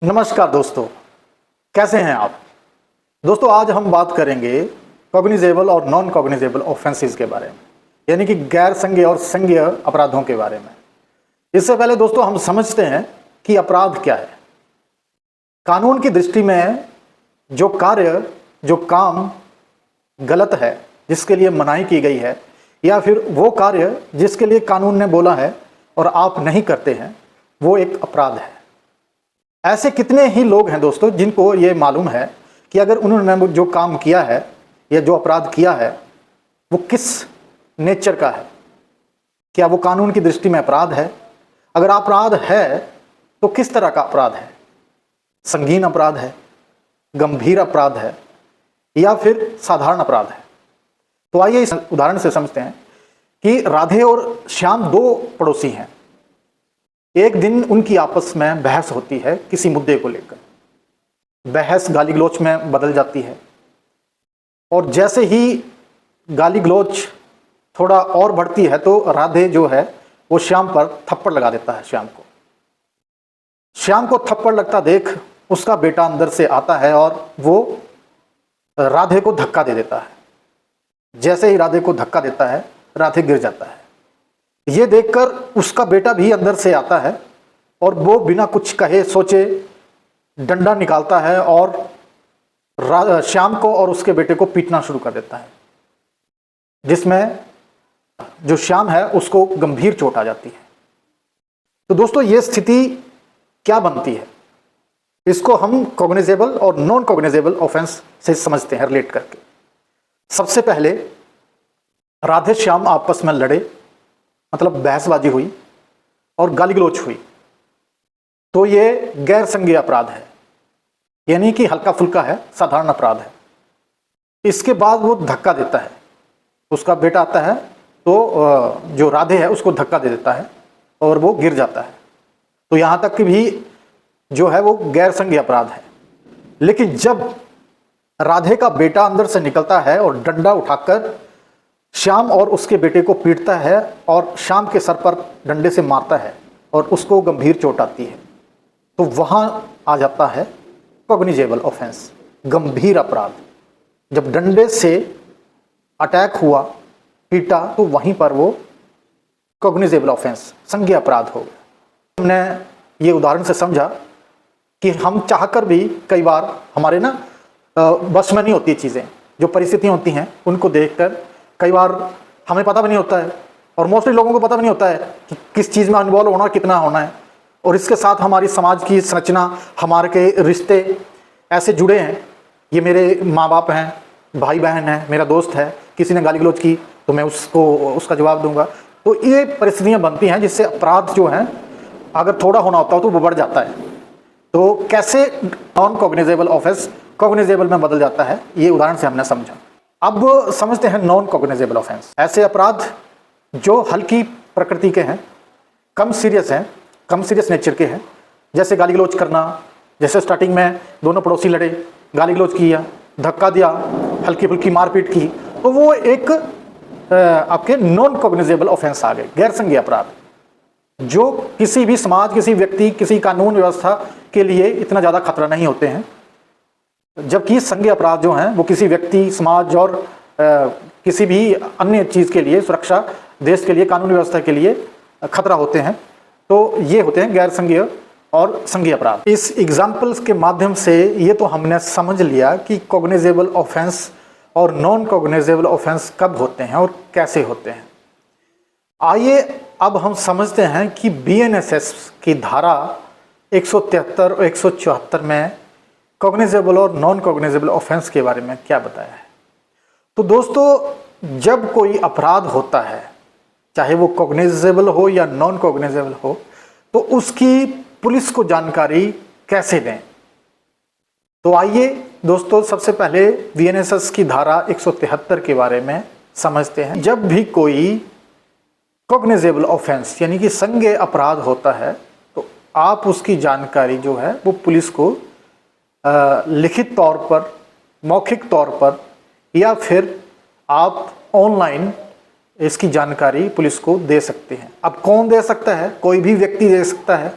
नमस्कार दोस्तों, कैसे हैं आप। दोस्तों आज हम बात करेंगे कॉग्निजेबल और नॉन कॉग्निजेबल ऑफेंसेस के बारे में, यानी कि गैर संज्ञेय और संज्ञेय अपराधों के बारे में। इससे पहले दोस्तों हम समझते हैं कि अपराध क्या है। कानून की दृष्टि में जो कार्य, जो काम गलत है, जिसके लिए मनाही की गई है, या फिर वो कार्य जिसके लिए कानून ने बोला है और आप नहीं करते हैं, वो एक अपराध है। ऐसे कितने ही लोग हैं दोस्तों जिनको ये मालूम है कि अगर उन्होंने जो काम किया है या जो अपराध किया है वो किस नेचर का है, क्या वो कानून की दृष्टि में अपराध है। अगर अपराध है तो किस तरह का अपराध है, संगीन अपराध है, गंभीर अपराध है, या फिर साधारण अपराध है। तो आइए इस उदाहरण से समझते हैं कि राधे और श्याम दो पड़ोसी हैं। एक दिन उनकी आपस में बहस होती है किसी मुद्दे को लेकर। बहस गाली गलौच में बदल जाती है और जैसे ही गाली गलौच थोड़ा और बढ़ती है तो राधे जो है वो श्याम पर थप्पड़ लगा देता है। श्याम को थप्पड़ लगता देख उसका बेटा अंदर से आता है और वो राधे को धक्का दे देता है। जैसे ही राधे को धक्का देता है राधे गिर जाता है। ये देखकर उसका बेटा भी अंदर से आता है और वो बिना कुछ कहे सोचे डंडा निकालता है और श्याम को और उसके बेटे को पीटना शुरू कर देता है, जिसमें जो श्याम है उसको गंभीर चोट आ जाती है। तो दोस्तों ये स्थिति क्या बनती है, इसको हम कॉग्निजेबल और नॉन कॉग्निजेबल ऑफेंस से समझते हैं रिलेट करके। सबसे पहले राधे श्याम आपस में लड़े, मतलब बहसबाजी हुई और गाली गलौच हुई, तो ये गैर संज्ञेय अपराध है, यानी कि हल्का फुल्का है, साधारण अपराध है। इसके बाद वो धक्का देता है, उसका बेटा आता है तो जो राधे है उसको धक्का दे देता है और वो गिर जाता है। तो यहाँ तक कि भी जो है वो गैर संज्ञेय अपराध है। लेकिन जब राधे का बेटा अंदर से निकलता है और डंडा उठाकर श्याम और उसके बेटे को पीटता है और श्याम के सर पर डंडे से मारता है और उसको गंभीर चोट आती है, तो वहां आ जाता है कॉग्निजेबल ऑफेंस, गंभीर अपराध। जब डंडे से अटैक हुआ, पीटा, तो वहीं पर वो कॉग्निजेबल ऑफेंस, संज्ञेय अपराध हो गया। हमने ये उदाहरण से समझा कि हम चाहकर भी कई बार हमारे बस में नहीं होती चीज़ें, जो परिस्थितियाँ होती हैं उनको देखकर कई बार हमें पता भी नहीं होता है और मोस्टली लोगों को पता भी नहीं होता है कि किस चीज़ में इन्वॉल्व होना, कितना होना है। और इसके साथ हमारी समाज की संरचना, हमारे के रिश्ते ऐसे जुड़े हैं। ये मेरे माँ बाप हैं, भाई बहन हैं, मेरा दोस्त है, किसी ने गाली गलौज की तो मैं उसका जवाब दूंगा। तो ये परिस्थितियाँ बनती हैं जिससे अपराध जो है अगर थोड़ा होना होता हो तो वो बढ़ जाता है। तो कैसे नॉन कॉग्निजेबल ऑफेंस कॉग्निजेबल में बदल जाता है, ये उदाहरण से हमने समझा। अब समझते हैं नॉन कॉग्निजेबल ऑफेंस। ऐसे अपराध जो हल्की प्रकृति के हैं, कम सीरियस नेचर के हैं, जैसे गाली गलौज करना। जैसे स्टार्टिंग में दोनों पड़ोसी लड़े, गाली गलौज किया, धक्का दिया, हल्की फुल्की मारपीट की, तो वो एक आपके नॉन कॉग्निजेबल ऑफेंस आ गए, गैर संज्ञेय अपराध, जो किसी भी समाज, किसी व्यक्ति, किसी कानून व्यवस्था के लिए इतना ज़्यादा खतरा नहीं होते हैं। जबकि संज्ञेय अपराध जो हैं वो किसी व्यक्ति, समाज और किसी भी अन्य चीज़ के लिए, सुरक्षा, देश के लिए, कानून व्यवस्था के लिए खतरा होते हैं। तो ये होते हैं गैर संज्ञेय और संज्ञेय अपराध। इस एग्जाम्पल्स के माध्यम से ये तो हमने समझ लिया कि कॉग्निजेबल ऑफेंस और नॉन कॉग्निजेबल ऑफेंस कब होते हैं और कैसे होते हैं। आइए अब हम समझते हैं कि BNSS की धारा 173 और 174 में कॉग्निजेबल और नॉन कॉग्निजेबल ऑफेंस के बारे में क्या बताया है। तो दोस्तों जब कोई अपराध होता है, चाहे वो कॉग्निजेबल हो या नॉन कॉग्निजेबल हो, तो उसकी पुलिस को जानकारी कैसे दें। तो आइए दोस्तों सबसे पहले BNSS की धारा 173 के बारे में समझते हैं। जब भी कोई कॉग्निजेबल ऑफेंस यानी कि संज्ञेय अपराध होता है तो आप उसकी जानकारी जो है वो पुलिस को लिखित तौर पर, मौखिक तौर पर, या फिर आप ऑनलाइन इसकी जानकारी पुलिस को दे सकते हैं। अब कौन दे सकता है? कोई भी व्यक्ति दे सकता है।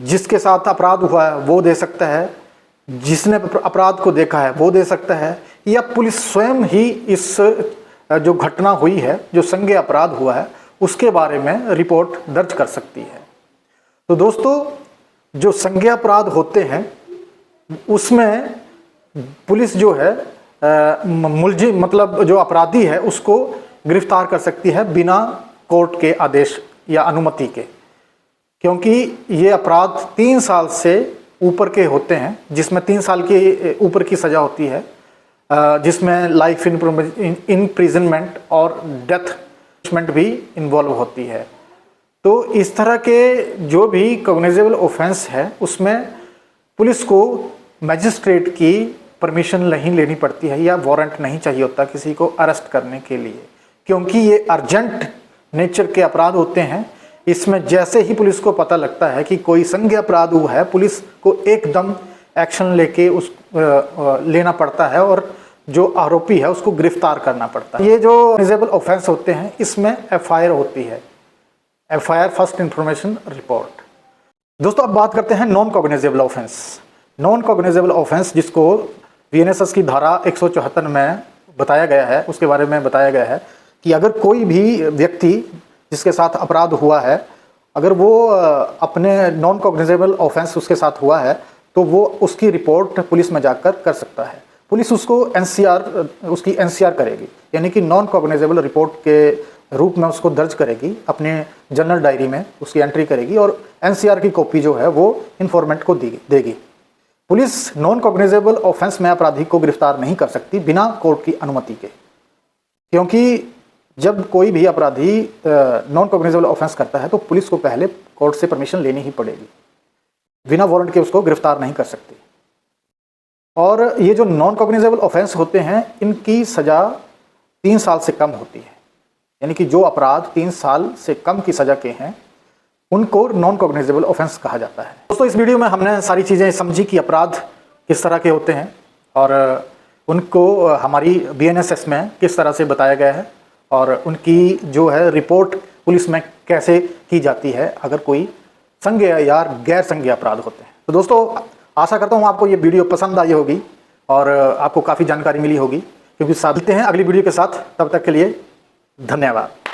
जिसके साथ अपराध हुआ है वो दे सकता है, जिसने अपराध को देखा है वो दे सकता है, या पुलिस स्वयं ही इस जो घटना हुई है, जो संज्ञेय अपराध हुआ है, उसके बारे में रिपोर्ट दर्ज कर सकती है। तो दोस्तों, जो संज्ञेय अपराध होते हैं उसमें पुलिस जो है मुलजिम मतलब जो अपराधी है उसको गिरफ्तार कर सकती है बिना कोर्ट के आदेश या अनुमति के, क्योंकि ये अपराध 3 साल से ऊपर के होते हैं, जिसमें 3 साल के ऊपर की सज़ा होती है, जिसमें लाइफ इम्प्रिजनमेंट और डेथ पनिशमेंट भी इन्वॉल्व होती है। तो इस तरह के जो भी कॉग्निजेबल ऑफेंस है उसमें पुलिस को मजिस्ट्रेट की परमिशन नहीं लेनी पड़ती है या वारंट नहीं चाहिए होता किसी को अरेस्ट करने के लिए, क्योंकि ये अर्जेंट नेचर के अपराध होते हैं। इसमें जैसे ही पुलिस को पता लगता है कि कोई संज्ञेय अपराध हुआ है, पुलिस को एकदम एक्शन लेके लेना पड़ता है और जो आरोपी है उसको गिरफ्तार करना पड़ता है। ये जो कॉग्निजेबल ऑफेंस होते हैं इसमें एफआईआर होती है, एफआईआर फर्स्ट इंफॉर्मेशन रिपोर्ट। दोस्तों, अब बात करते हैं non cognizable offence. Non cognizable offence जिसको वीएनएसएस की धारा 174 में बताया गया है, उसके बारे में बताया गया है कि अगर कोई भी व्यक्ति जिसके साथ अपराध हुआ है, अगर वो अपने नॉन कॉग्निजेबल ऑफेंस उसके साथ हुआ है तो वो उसकी रिपोर्ट पुलिस में जाकर कर सकता है। पुलिस उसको उसकी एनसीआर करेगी, यानी कि नॉन कॉग्निजेबल रिपोर्ट के रूप में उसको दर्ज करेगी, अपने जनरल डायरी में उसकी एंट्री करेगी और एनसीआर की कॉपी जो है वो इन्फॉर्मेंट को देगी। पुलिस नॉन कॉग्निजेबल ऑफेंस में अपराधी को गिरफ्तार नहीं कर सकती बिना कोर्ट की अनुमति के, क्योंकि जब कोई भी अपराधी नॉन कॉग्निजेबल ऑफेंस करता है तो पुलिस को पहले कोर्ट से परमिशन लेनी ही पड़ेगी, बिना वारंट के उसको गिरफ्तार नहीं कर सकती। और ये जो नॉन कॉग्निजेबल ऑफेंस होते हैं इनकी सज़ा 3 साल से कम होती है, यानी कि जो अपराध 3 साल से कम की सज़ा के हैं उनको नॉन कॉग्निजेबल ऑफेंस कहा जाता है। दोस्तों, इस वीडियो में हमने सारी चीज़ें समझी कि अपराध किस तरह के होते हैं और उनको हमारी बीएनएसएस में किस तरह से बताया गया है और उनकी जो है रिपोर्ट पुलिस में कैसे की जाती है अगर कोई संज्ञेय या गैर संज्ञेय अपराध होते हैं। तो दोस्तों, आशा करता हूँ आपको ये वीडियो पसंद आई होगी और आपको काफ़ी जानकारी मिली होगी, क्योंकि साथ मिलते हैं अगली वीडियो के साथ। तब तक के लिए धन्यवाद।